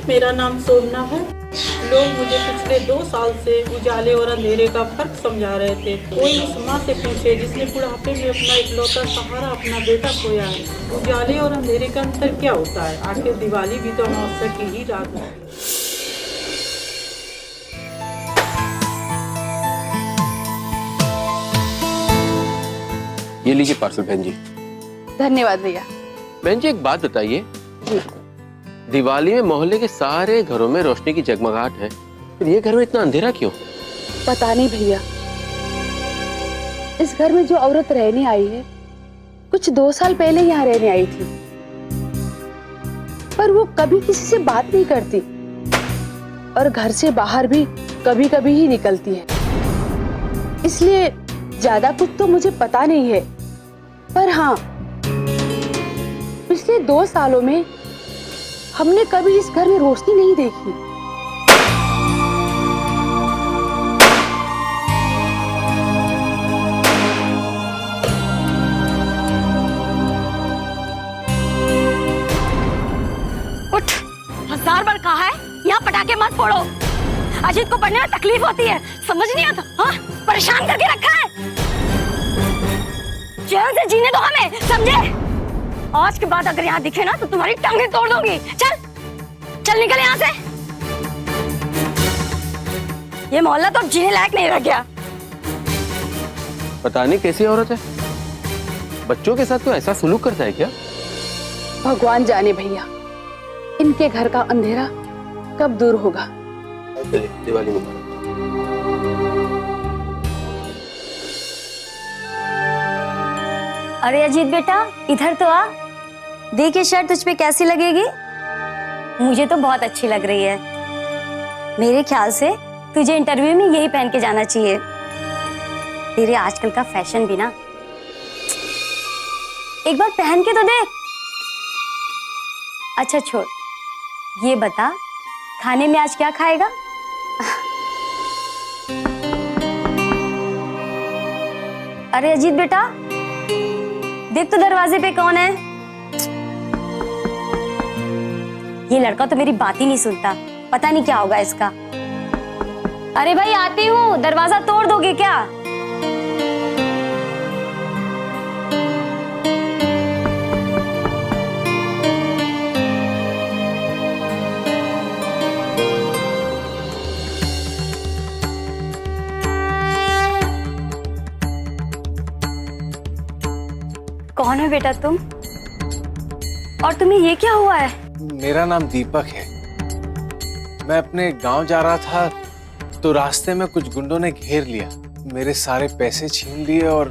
मेरा नाम शोभना है। लोग मुझे पिछले 2 साल से उजाले और अंधेरे का फर्क समझा रहे थे। कोई उस माँ से पूछे जिसने बुढ़ापे में अपना इकलौता सहारा अपना बेटा खोया है। उजाले और अंधेरे का अंतर क्या होता है? आखिर दिवाली भी तो अमावस्या की ही रात है। ये लीजिए पार्सल बहन जी। धन्यवाद भैया। बहन जी एक बात बताइए, दिवाली में मोहल्ले के सारे घरों में रोशनी की जगमगाहट है, फिर ये घर में इतना अंधेरा क्यों? पता नहीं भैया, इस घर में जो औरत रहने आई है कुछ 2 साल पहले यहाँ रहने आई थी, पर वो कभी किसी से बात नहीं करती और घर से बाहर भी कभी कभी ही निकलती है। इसलिए ज्यादा कुछ तो मुझे पता नहीं है, पर हाँ, पिछले 2 सालों में हमने कभी इस घर में रोशनी नहीं देखी। उठ, 1000 बार कहा है यहाँ पटाखे मत फोड़ो। अजीत को पढ़ने में तकलीफ होती है, समझ नहीं आता? हाँ, परेशान करके रखा है। चैन से जीने दो हमें, समझे? आज के बाद अगर यहाँ दिखे ना तो तुम्हारी टांगें तोड़ दूंगी। चल चल निकल यहाँ से। ये मोहल्ला तो जीने लायक नहीं रह गया। पता नहीं कैसी औरत है, बच्चों के साथ तो ऐसा सुलूक करता है क्या? भगवान जाने भैया, इनके घर का अंधेरा कब दूर होगा। दिवाली मुबारक। अरे अजीत बेटा, इधर तो आ। देख ये शर्ट तुझ पे कैसी लगेगी? मुझे तो बहुत अच्छी लग रही है। मेरे ख्याल से तुझे इंटरव्यू में यही पहन के जाना चाहिए। तेरे आजकल का फैशन भी ना, एक बार पहन के तो देख। अच्छा छोड़, ये बता खाने में आज क्या खाएगा? अरे अजीत बेटा, देख तो दरवाजे पे कौन है? ये लड़का तो मेरी बात ही नहीं सुनता, पता नहीं क्या होगा इसका। अरे भाई आती हूँ, दरवाजा तोड़ दोगे क्या? कौन है बेटा तुम? और तुम्हें ये क्या हुआ है? मेरा नाम दीपक है। मैं अपने गांव जा रहा था तो रास्ते में कुछ गुंडों ने घेर लिया, मेरे सारे पैसे छीन लिए और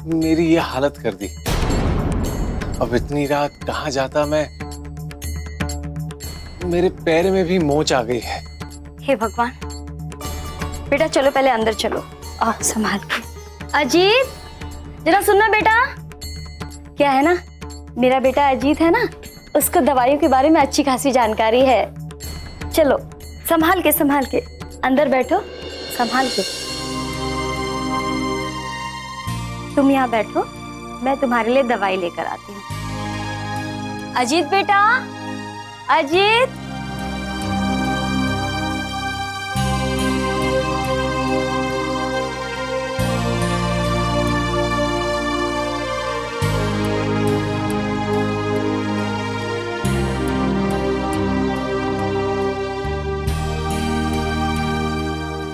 मेरी ये हालत कर दी। अब इतनी रात कहाँ जाता मैं? मेरे पैर में भी मोच आ गई है। हे भगवान। बेटा चलो पहले अंदर चलो, और संभाल के। अजीत जरा सुनना बेटा। क्या है ना, मेरा बेटा अजीत है ना, उसको दवाइयों के बारे में अच्छी खासी जानकारी है। चलो संभाल के अंदर बैठो, संभाल के। तुम यहाँ बैठो, मैं तुम्हारे लिए दवाई लेकर आती हूँ। अजीत बेटा, अजीत।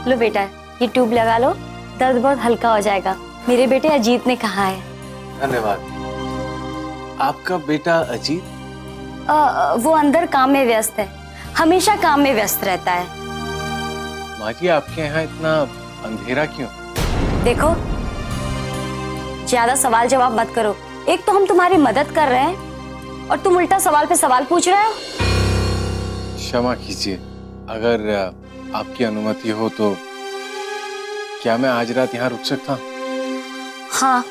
लो बेटा, ये ट्यूब लगा लो, दर्द बहुत हल्का हो जाएगा। मेरे बेटे अजीत ने कहा है। धन्यवाद। आपका बेटा अजीत? वो अंदर काम में व्यस्त है, हमेशा काम में व्यस्त रहता है। माँ जी, आपके यहाँ इतना अंधेरा क्यों? देखो, ज्यादा सवाल जवाब मत करो। एक तो हम तुम्हारी मदद कर रहे हैं और तुम उल्टा सवाल पे सवाल पूछ रहे हो। क्षमा कीजिए, अगर आपकी अनुमति हो तो क्या मैं आज रात यहाँ रुक सकता हूँ? हाँ,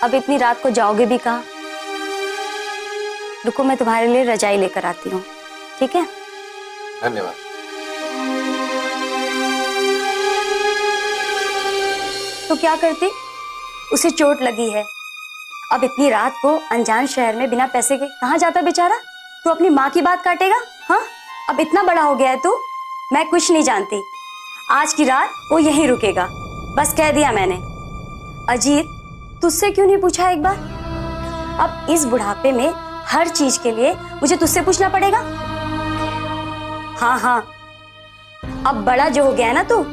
अब इतनी रात को जाओगे भी कहाँ? रुको, मैं तुम्हारे लिए रजाई लेकर आती हूँ, ठीक है? धन्यवाद। तो क्या करती? उसे चोट लगी है, अब इतनी रात को अनजान शहर में बिना पैसे के कहाँ जाता बेचारा? तू अपनी माँ की बात काटेगा? हाँ, अब इतना बड़ा हो गया है तू। मैं कुछ नहीं जानती, आज की रात वो यहीं रुकेगा, बस कह दिया मैंने। अजीत, तुझसे क्यों नहीं पूछा एक बार? अब इस बुढ़ापे में हर चीज के लिए मुझे तुझसे पूछना पड़ेगा? हाँ हाँ, अब बड़ा जो हो गया है ना तू।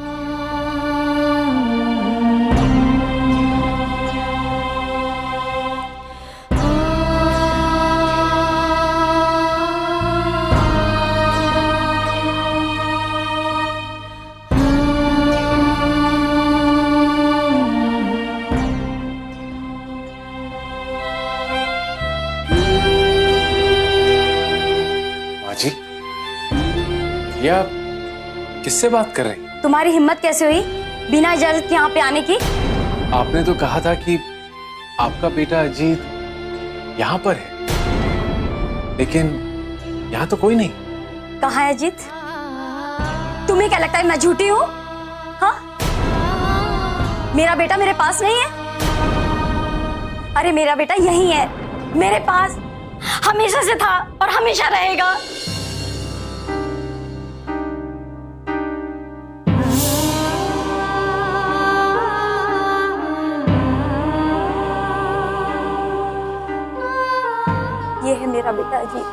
जी, ये आप किससे बात कर रहे हैं? तुम्हारी हिम्मत कैसे हुई बिना इजाजत के यहाँ पे आने की? आपने तो कहा था कि आपका बेटा अजीत यहाँ पर है, लेकिन यहाँ तो कोई नहीं। कहाँ है अजीत? तुम्हें क्या लगता है मैं झूठी हूँ? हाँ, मेरा बेटा मेरे पास नहीं है। अरे मेरा बेटा यहीं है, मेरे पास, हमेशा से था और हमेशा रहेगा। ये है मेरा बेटा अजीत।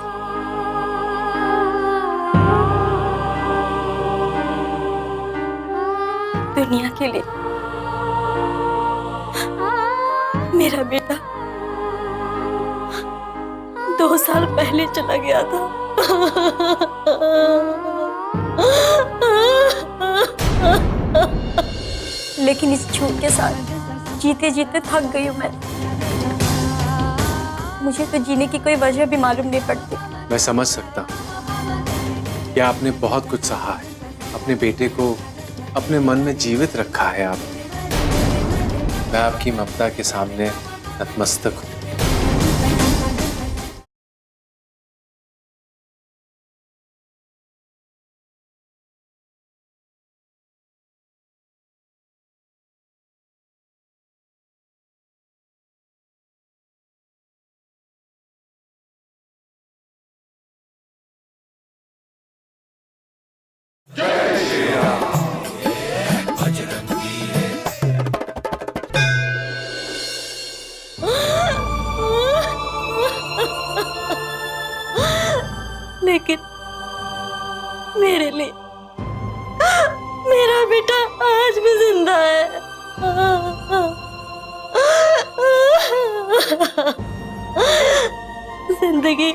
दुनिया के लिए मेरा बेटा 2 साल पहले चला गया था। लेकिन इस झूठ के साथ जीते जीते थक गई हूं मैं। मुझे तो जीने की कोई वजह भी मालूम नहीं पड़ती। मैं समझ सकता हूँ कि आपने बहुत कुछ सहा है, अपने बेटे को अपने मन में जीवित रखा है आपने। मैं आपकी ममता के सामने नतमस्तक हूँ। लेकिन मेरे लिए मेरा बेटा आज भी जिंदा है। जिंदगी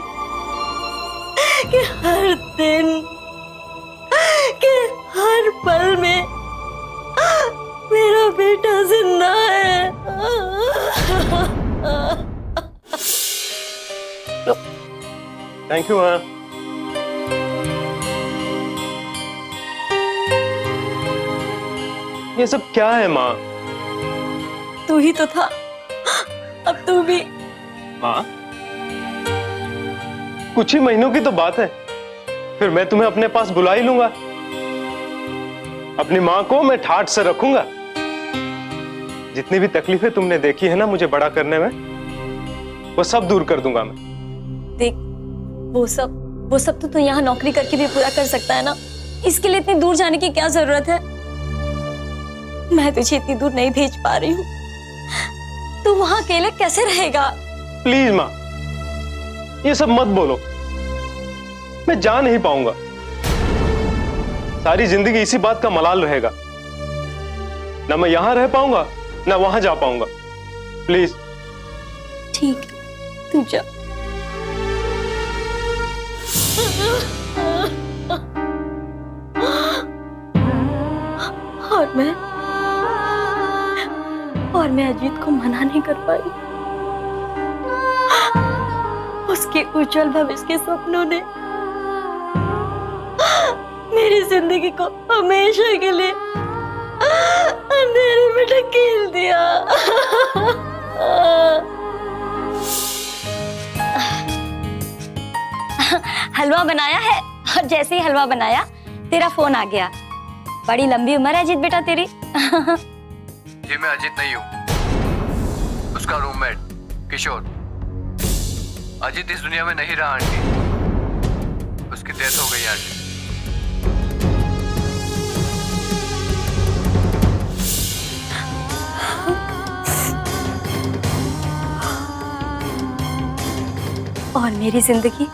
के हर दिन के हर पल में मेरा बेटा जिंदा है। थैंक यू माँ। ये सब क्या है माँ? तू ही तो था, अब तू भी। माँ, कुछ ही महीनों की तो बात है, फिर मैं तुम्हें अपने पास बुला ही लूंगा। अपनी माँ को मैं ठाठ से रखूंगा। जितनी भी तकलीफें तुमने देखी है ना मुझे बड़ा करने में, वो सब दूर कर दूंगा मैं। देख, वो सब तो तू यहाँ नौकरी करके भी पूरा कर सकता है ना। इसके लिए इतनी दूर जाने की क्या जरूरत है? मैं तुझे इतनी दूर नहीं भेज पा रही हूँ। तू वहां अकेले कैसे रहेगा? प्लीज माँ, ये सब मत बोलो। मैं जा नहीं पाऊंगा। सारी जिंदगी इसी बात का मलाल रहेगा। ना मैं यहां रह पाऊंगा ना वहां जा पाऊंगा। प्लीज। ठीक, तू जा। और मैं अजीत को मना नहीं कर पाई। उसके उज्जवल भविष्य के सपनों ने मेरी जिंदगी को हमेशा के लिए अंधेरे में ढकेल दिया। हलवा बनाया है और जैसे ही हलवा बनाया तेरा फोन आ गया। बड़ी लंबी उम्र है अजीत बेटा तेरी। जी मैं अजीत नहीं हूँ, उसका रूममेट किशोर। अजीत इस दुनिया में नहीं रहा आंटी। उसकी डेथ हो गई आज। और मेरी जिंदगी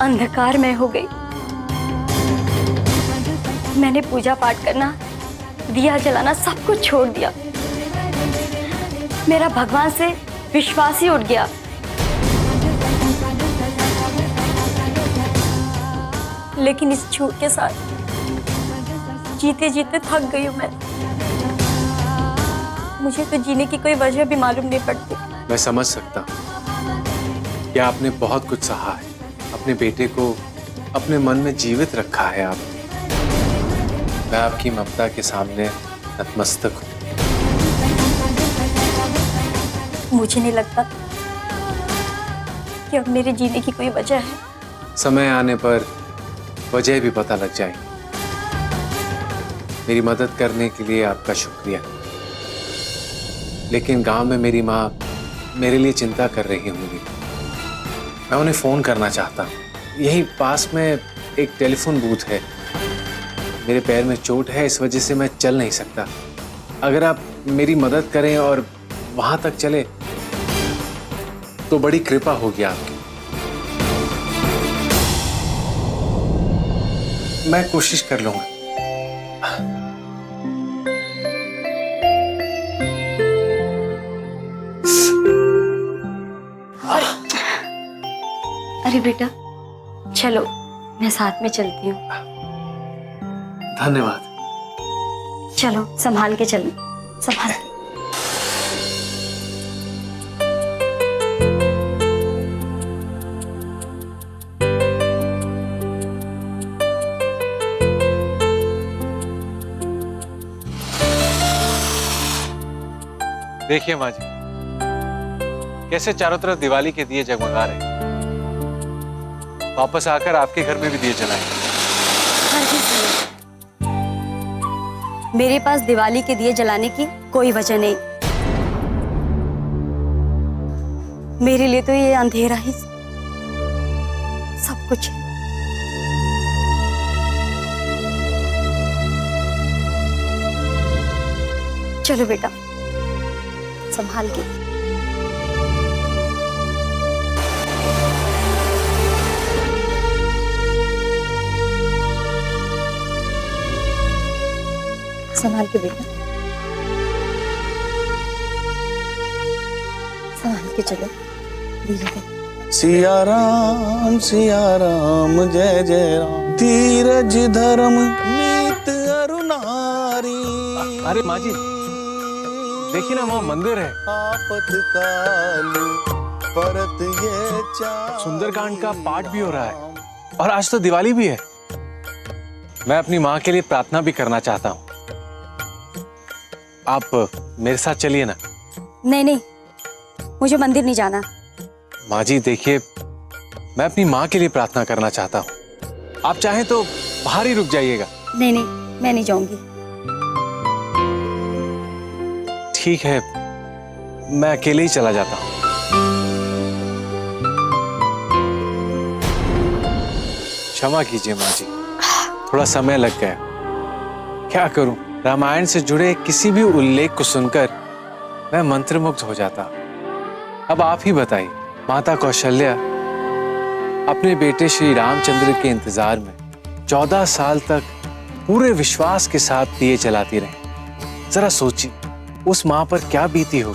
अंधकार में हो गई। मैंने पूजा पाठ करना, दिया जलाना सब कुछ छोड़ दिया। मेरा भगवान से विश्वास ही उठ गया। लेकिन इस झूठ के साथ जीते जीते थक गई हूं मैं। मुझे तो जीने की कोई वजह भी मालूम नहीं पड़ती। मैं समझ सकता हूँ कि आपने बहुत कुछ सहा है, अपने बेटे को अपने मन में जीवित रखा है। आप, मैं आपकी ममता के सामने नतमस्तक हूँ। मुझे नहीं लगता कि अब मेरे जीने की कोई वजह है। समय आने पर वजह भी पता लग जाएगी। मेरी मदद करने के लिए आपका शुक्रिया। लेकिन गांव में मेरी माँ मेरे लिए चिंता कर रही होंगी। मैं उन्हें फोन करना चाहता हूँ। यहीं पास में एक टेलीफोन बूथ है। मेरे पैर में चोट है, इस वजह से मैं चल नहीं सकता। अगर आप मेरी मदद करें और वहां तक चले तो बड़ी कृपा होगी आपकी। मैं कोशिश कर लूंगा। अरे बेटा चलो, मैं साथ में चलती हूँ। धन्यवाद। चलो संभाल के चलो, संभाल के। देखिए माँ जी, कैसे चारों तरफ दिवाली के दिए जगमगा रहे हैं। वापस आकर आपके घर में भी दिए जलाएंगे। हाँ जी सही। मेरे पास दिवाली के दिए जलाने की कोई वजह नहीं। मेरे लिए तो ये अंधेरा ही सब कुछ है। चलो बेटा, संभाल के। संभाल के बेटा, संभाल के चलो, धीरे धीरे। सिया राम जय जय राम, धीरज धर्म नीत अरुणारी। अरे माँ जी, देखिए ना वहाँ मंदिर है। आपत काल परत ये चार। सुंदरकांड का पाठ भी हो रहा है और आज तो दिवाली भी है। मैं अपनी माँ के लिए प्रार्थना भी करना चाहता हूँ। आप मेरे साथ चलिए ना। नहीं नहीं, मुझे मंदिर नहीं जाना। माँ जी देखिए, मैं अपनी माँ के लिए प्रार्थना करना चाहता हूँ। आप चाहें तो बाहर ही रुक जाइएगा। नहीं नहीं, मैं नहीं जाऊंगी। ठीक है, मैं अकेले ही चला जाता हूँ। क्षमा कीजिए माँ जी, थोड़ा समय लग गया। क्या करूं, रामायण से जुड़े किसी भी उल्लेख को सुनकर मैं मंत्रमुग्ध हो जाता। अब आप ही बताइए, माता कौशल्या अपने बेटे श्री रामचंद्र के इंतजार में 14 साल तक पूरे विश्वास के साथ दिए जलाती रही। जरा सोचिए उस मां पर क्या बीती हो।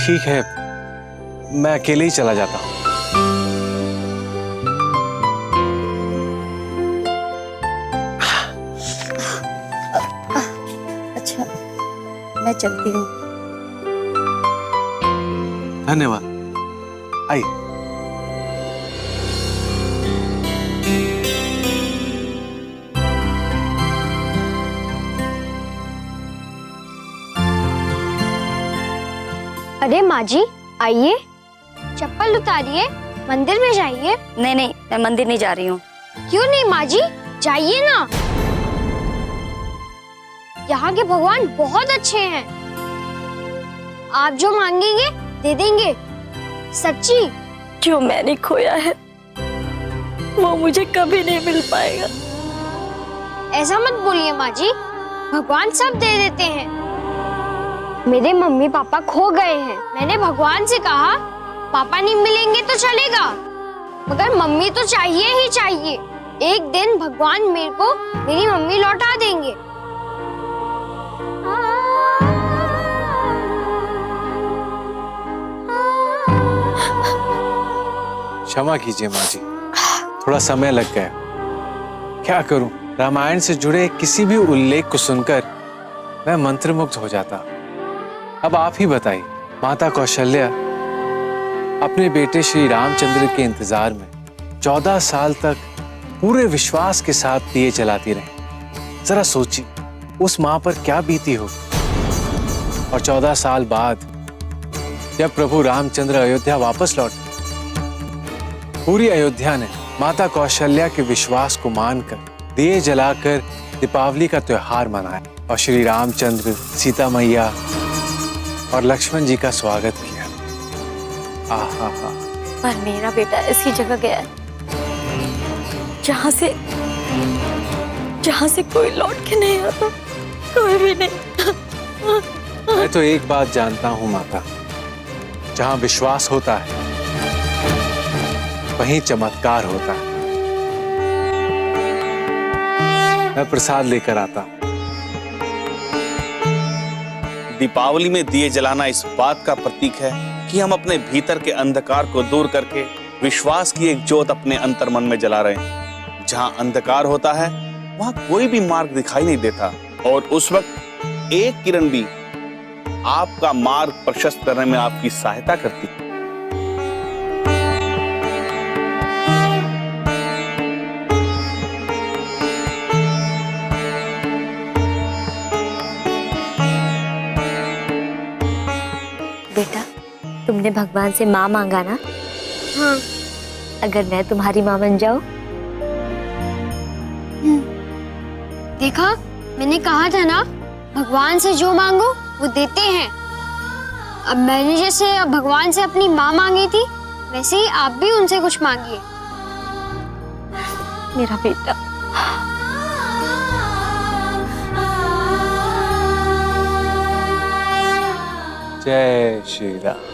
ठीक है, मैं अकेले ही चला जाता हूँ। अच्छा, मैं चलती हूँ। धन्यवाद। आइए। अरे माँ जी आइए, चप्पल उतारिए, मंदिर में जाइए। नहीं नहीं, मैं मंदिर नहीं जा रही हूँ। क्यों नहीं माँ जी, जाइए ना। यहाँ के भगवान बहुत अच्छे हैं, आप जो मांगेंगे दे देंगे, सच्ची। जो मैंने खोया है वो मुझे कभी नहीं मिल पाएगा। ऐसा मत बोलिए माँ जी, भगवान सब दे देते हैं। मेरे मम्मी पापा खो गए हैं, मैंने भगवान से कहा पापा नहीं मिलेंगे तो चलेगा, मगर मम्मी तो चाहिए ही चाहिए। एक दिन भगवान मेरे को मेरी मम्मी लौटा देंगे। क्षमा कीजिए माँ जी, थोड़ा समय लग गया। क्या करूं, रामायण से जुड़े किसी भी उल्लेख को सुनकर मैं मंत्रमुग्ध हो जाता। अब आप ही बताइए, माता कौशल्या अपने बेटे श्री रामचंद्र के इंतजार में 14 साल तक पूरे विश्वास के साथ दिए जलाती रही। जरा सोचिए उस मां पर क्या बीती हो। और 14 साल बाद जब प्रभु रामचंद्र अयोध्या वापस लौटे, पूरी अयोध्या ने माता कौशल्या के विश्वास को मानकर दिए जलाकर दीपावली का त्योहार मनाया और श्री रामचंद्र, सीता मैया और लक्ष्मण जी का स्वागत किया। आहा हा। पर मेरा बेटा ऐसी जगह गया है जहाँ से कोई लौट के नहीं आता, कोई भी नहीं। मैं तो एक बात जानता हूँ माता, जहाँ विश्वास होता है वहीं चमत्कार होता है। मैं प्रसाद लेकर आता। दीपावली में दिए जलाना इस बात का प्रतीक है कि हम अपने भीतर के अंधकार को दूर करके विश्वास की एक ज्योत अपने अंतर्मन में जला रहे हैं। जहां अंधकार होता है वहां कोई भी मार्ग दिखाई नहीं देता, और उस वक्त एक किरण भी आपका मार्ग प्रशस्त करने में आपकी सहायता करती है। बेटा, तुमने भगवान से माँ मांगा ना? हाँ। अगर मैं तुम्हारी माँ बन जाऊं? देखा, मैंने कहा था ना, भगवान से जो मांगो वो देते हैं। अब मैंने जैसे भगवान से अपनी माँ मांगी थी, वैसे ही आप भी उनसे कुछ मांगिए। मेरा बेटा। जय श्री राम।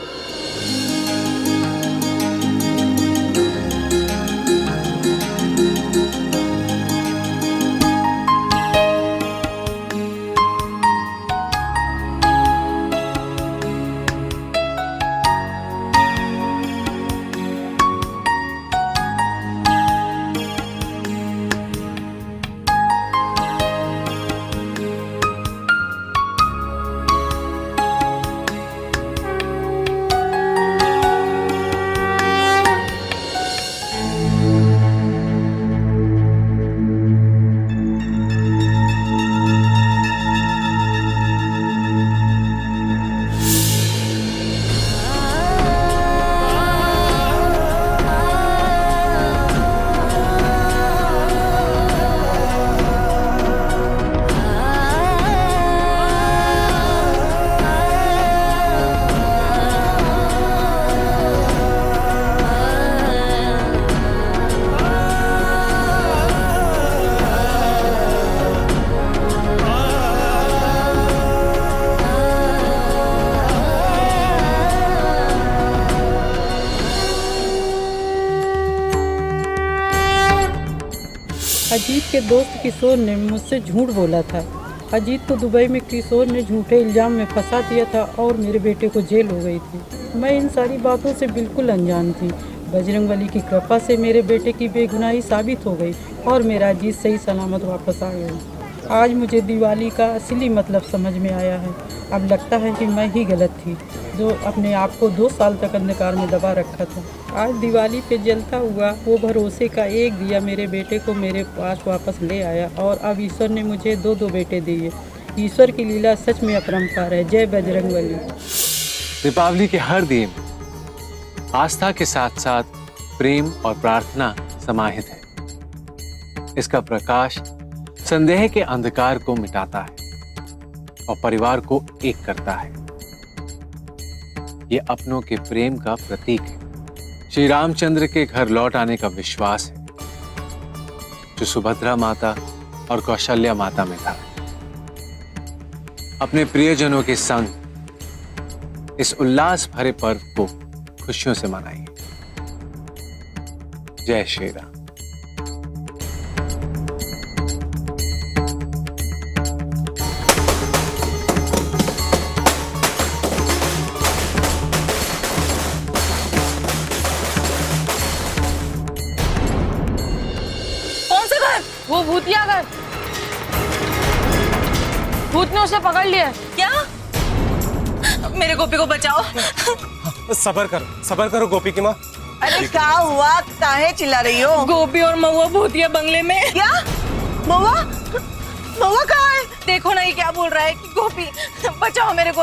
अजीत के दोस्त किशोर ने मुझसे झूठ बोला था। अजीत को दुबई में किशोर ने झूठे इल्जाम में फंसा दिया था और मेरे बेटे को जेल हो गई थी। मैं इन सारी बातों से बिल्कुल अनजान थी। बजरंगबली की कृपा से मेरे बेटे की बेगुनाही साबित हो गई और मेरा अजीत सही सलामत वापस आ गया। आज मुझे दिवाली का असली मतलब समझ में आया है। अब लगता है कि मैं ही गलत थी जो अपने आप को 2 साल तक अंधकार में दबा रखा था। आज दिवाली पे जलता हुआ वो भरोसे का एक दिया मेरे बेटे को मेरे पास वापस ले आया और अब ईश्वर ने मुझे 2 बेटे दिए। ईश्वर की लीला सच में अपरंपार है। जय बजरंगबली। दीपावली के हर दिए में आस्था के साथ साथ प्रेम और प्रार्थना समाहित है। इसका प्रकाश संदेह के अंधकार को मिटाता है और परिवार को एक करता है। यह अपनों के प्रेम का प्रतीक है। श्री रामचंद्र के घर लौट आने का विश्वास है जो सुभद्रा माता और कौशल्या माता में था। अपने प्रियजनों के संग इस उल्लास भरे पर्व को खुशियों से मनाइए। जय श्री राम। कौन सा घर? वो भूतिया घर। भूत ने उसे पकड़ लिया। क्या? मेरे गोपी को बचाओ। सबर करो गोपी की माँ। अरे क्या हुआ? काहे चिल्ला रही हो? गोपी और महुआ भूतिया बंगले में। क्या? महुआ? महुआ कहाँ है? देखो ना ये क्या बोल रहा है कि गोपी बचाओ मेरे को।